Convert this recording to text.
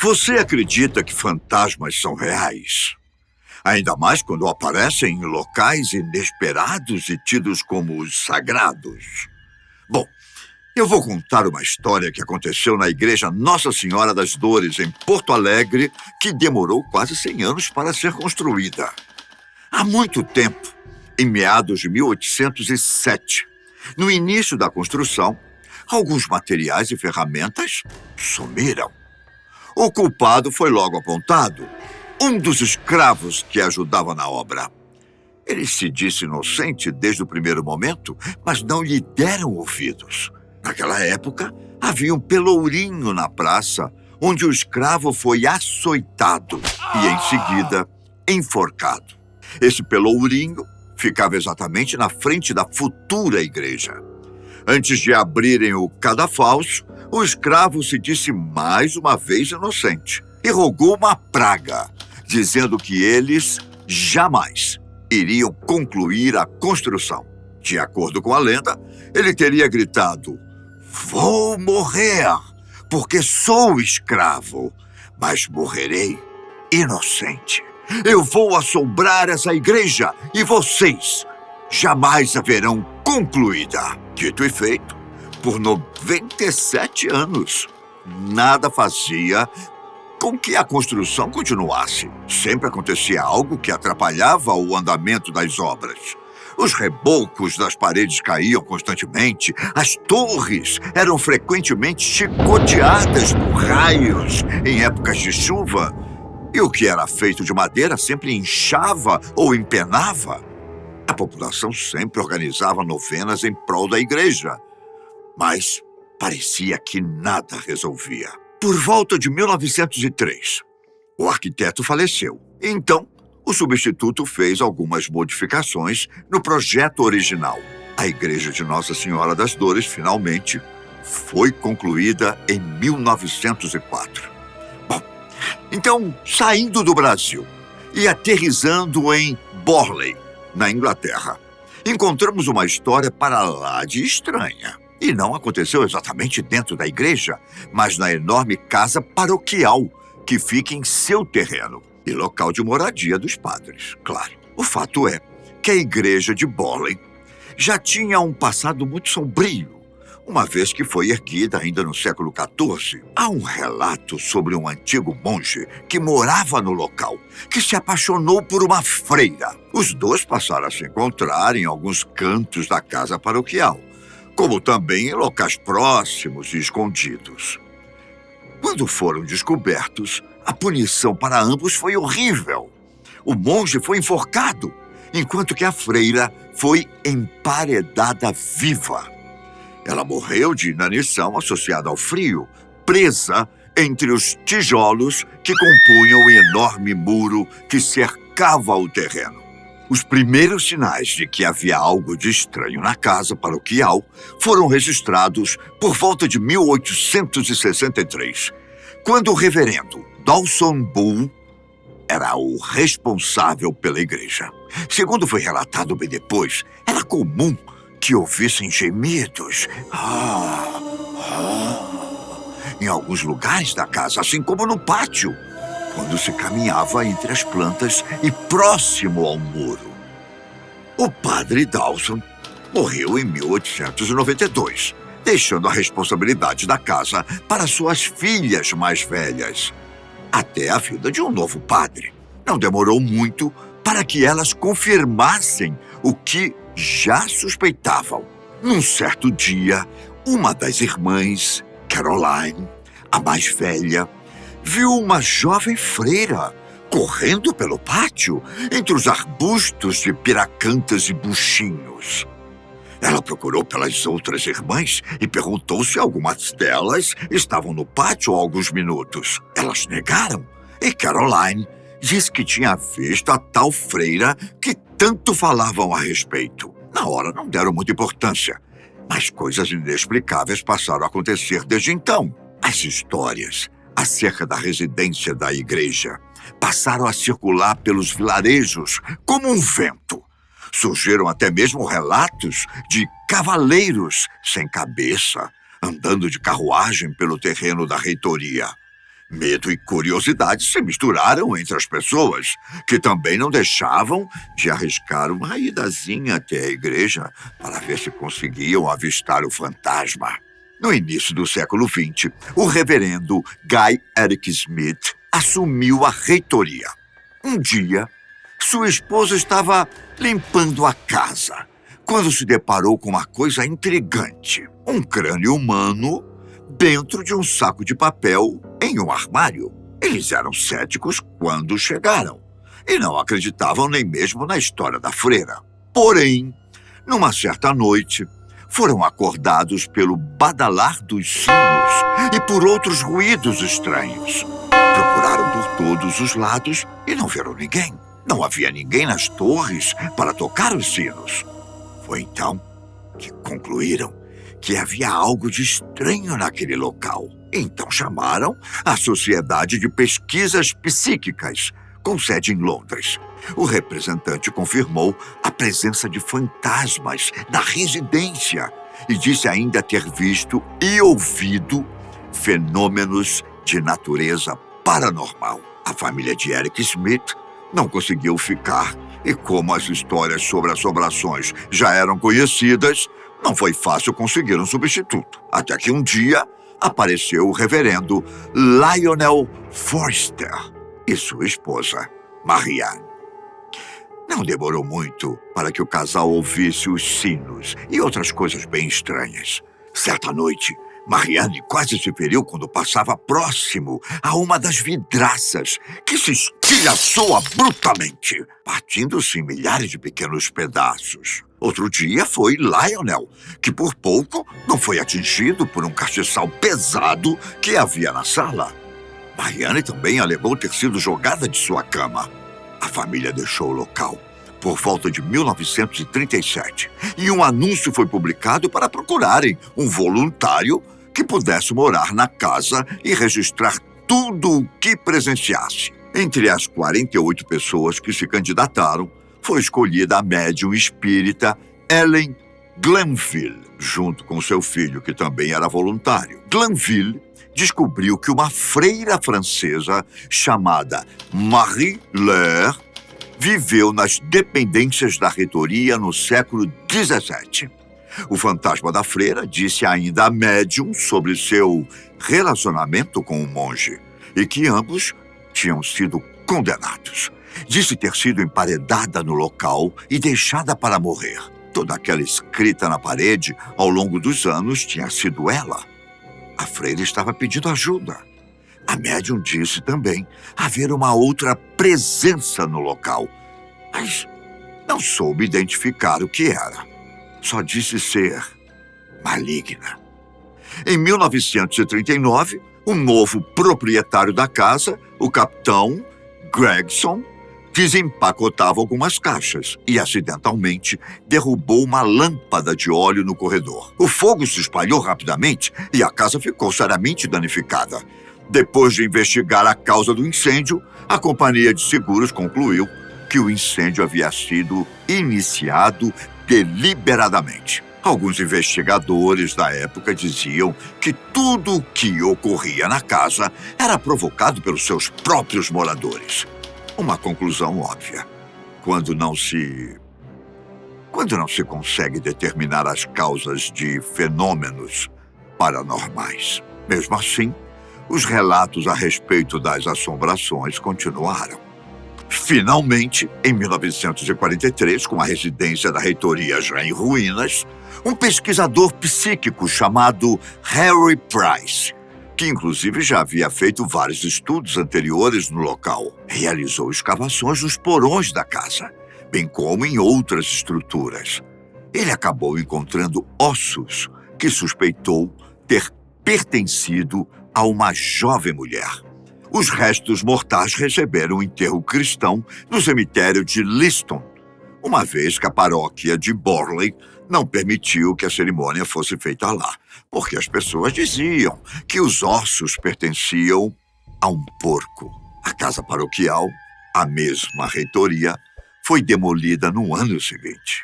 Você acredita que fantasmas são reais? Ainda mais quando aparecem em locais inesperados e tidos como os sagrados. Bom, eu vou contar uma história que aconteceu na Igreja Nossa Senhora das Dores, em Porto Alegre, que demorou quase 100 anos para ser construída. Há muito tempo, em meados de 1807, no início da construção, alguns materiais e ferramentas sumiram. O culpado foi logo apontado, um dos escravos que ajudava na obra. Ele se disse inocente desde o primeiro momento, mas não lhe deram ouvidos. Naquela época, havia um pelourinho na praça, onde o escravo foi açoitado e, em seguida, enforcado. Esse pelourinho ficava exatamente na frente da futura igreja. Antes de abrirem o cadafalso, o escravo se disse mais uma vez inocente e rogou uma praga, dizendo que eles jamais iriam concluir a construção. De acordo com a lenda, ele teria gritado: "Vou morrer, porque sou escravo, mas morrerei inocente. Eu vou assombrar essa igreja e vocês jamais a verão concluída." Dito e feito, por 97 anos, nada fazia com que a construção continuasse. Sempre acontecia algo que atrapalhava o andamento das obras. Os rebocos das paredes caíam constantemente, as torres eram frequentemente chicoteadas por raios em épocas de chuva, e o que era feito de madeira sempre inchava ou empenava. A população sempre organizava novenas em prol da igreja, mas parecia que nada resolvia. Por volta de 1903, o arquiteto faleceu. Então, o substituto fez algumas modificações no projeto original. A Igreja de Nossa Senhora das Dores, finalmente, foi concluída em 1904. Bom, então, saindo do Brasil e aterrissando em Borley, na Inglaterra, encontramos uma história para lá de estranha. E não aconteceu exatamente dentro da igreja, mas na enorme casa paroquial que fica em seu terreno e local de moradia dos padres, claro. O fato é que a igreja de Borley já tinha um passado muito sombrio, uma vez que foi erguida ainda no século XIV. Há um relato sobre um antigo monge que morava no local, que se apaixonou por uma freira. Os dois passaram a se encontrar em alguns cantos da casa paroquial, como também em locais próximos e escondidos. Quando foram descobertos, a punição para ambos foi horrível. O monge foi enforcado, enquanto que a freira foi emparedada viva. Ela morreu de inanição associada ao frio, presa entre os tijolos que compunham o enorme muro que cercava o terreno. Os primeiros sinais de que havia algo de estranho na casa paroquial foram registrados por volta de 1863, quando o reverendo Dawson Bull era o responsável pela igreja. Segundo foi relatado bem depois, era comum que ouvissem gemidos em alguns lugares da casa, assim como no pátio, quando se caminhava entre as plantas e próximo ao muro. O padre Dawson morreu em 1892, deixando a responsabilidade da casa para suas filhas mais velhas, até a vinda de um novo padre. Não demorou muito para que elas confirmassem o que já suspeitavam. Num certo dia, uma das irmãs, Caroline, a mais velha, viu uma jovem freira correndo pelo pátio entre os arbustos de piracantas e buchinhos. Ela procurou pelas outras irmãs e perguntou se algumas delas estavam no pátio há alguns minutos. Elas negaram e Caroline disse que tinha visto a tal freira que tanto falavam a respeito. Na hora não deram muita importância, mas coisas inexplicáveis passaram a acontecer desde então. As histórias acerca da residência da igreja passaram a circular pelos vilarejos como um vento. Surgiram até mesmo relatos de cavaleiros sem cabeça andando de carruagem pelo terreno da reitoria. Medo e curiosidade se misturaram entre as pessoas, que também não deixavam de arriscar uma idazinha até a igreja para ver se conseguiam avistar o fantasma. No início do século XX, o reverendo Guy Eric Smith assumiu a reitoria. Um dia, sua esposa estava limpando a casa, quando se deparou com uma coisa intrigante: um crânio humano dentro de um saco de papel em um armário. Eles eram céticos quando chegaram e não acreditavam nem mesmo na história da freira. Porém, numa certa noite, foram acordados pelo badalar dos sinos e por outros ruídos estranhos. Procuraram por todos os lados e não viram ninguém. Não havia ninguém nas torres para tocar os sinos. Foi então que concluíram que havia algo de estranho naquele local. Então chamaram a Sociedade de Pesquisas Psíquicas, com sede em Londres. O representante confirmou a presença de fantasmas na residência e disse ainda ter visto e ouvido fenômenos de natureza paranormal. A família de Eric Smith não conseguiu ficar e, como as histórias sobre assombrações já eram conhecidas, não foi fácil conseguir um substituto. Até que um dia apareceu o reverendo Lionel Forster e sua esposa, Marianne. Não demorou muito para que o casal ouvisse os sinos e outras coisas bem estranhas. Certa noite, Marianne quase se feriu quando passava próximo a uma das vidraças, que se estilhaçou abruptamente, partindo-se em milhares de pequenos pedaços. Outro dia foi Lionel, que por pouco não foi atingido por um castiçal pesado que havia na sala. Marianne também alegou ter sido jogada de sua cama. A família deixou o local por volta de 1937 e um anúncio foi publicado para procurarem um voluntário que pudesse morar na casa e registrar tudo o que presenciasse. Entre as 48 pessoas que se candidataram, foi escolhida a médium espírita Ellen Glanville, junto com seu filho, que também era voluntário. Glanville descobriu que uma freira francesa chamada Marie Laure viveu nas dependências da reitoria no século XVII. O fantasma da freira disse ainda à médium sobre seu relacionamento com o monge e que ambos tinham sido condenados. Disse ter sido emparedada no local e deixada para morrer. Toda aquela escrita na parede ao longo dos anos tinha sido ela. A freira estava pedindo ajuda. A médium disse também haver uma outra presença no local, mas não soube identificar o que era. Só disse ser maligna. Em 1939, o novo proprietário da casa, o capitão Gregson, desempacotava algumas caixas e, acidentalmente, derrubou uma lâmpada de óleo no corredor. O fogo se espalhou rapidamente e a casa ficou seriamente danificada. Depois de investigar a causa do incêndio, a companhia de seguros concluiu que o incêndio havia sido iniciado deliberadamente. Alguns investigadores da época diziam que tudo o que ocorria na casa era provocado pelos seus próprios moradores. Uma conclusão óbvia. Quando não se consegue determinar as causas de fenômenos paranormais. Mesmo assim, os relatos a respeito das assombrações continuaram. Finalmente, em 1943, com a residência da reitoria já em ruínas, um pesquisador psíquico chamado Harry Price, que inclusive já havia feito vários estudos anteriores no local, realizou escavações nos porões da casa, bem como em outras estruturas. Ele acabou encontrando ossos que suspeitou ter pertencido a uma jovem mulher. Os restos mortais receberam um enterro cristão no cemitério de Liston, uma vez que a paróquia de Borley não permitiu que a cerimônia fosse feita lá, porque as pessoas diziam que os ossos pertenciam a um porco. A casa paroquial, a mesma reitoria, foi demolida no ano seguinte.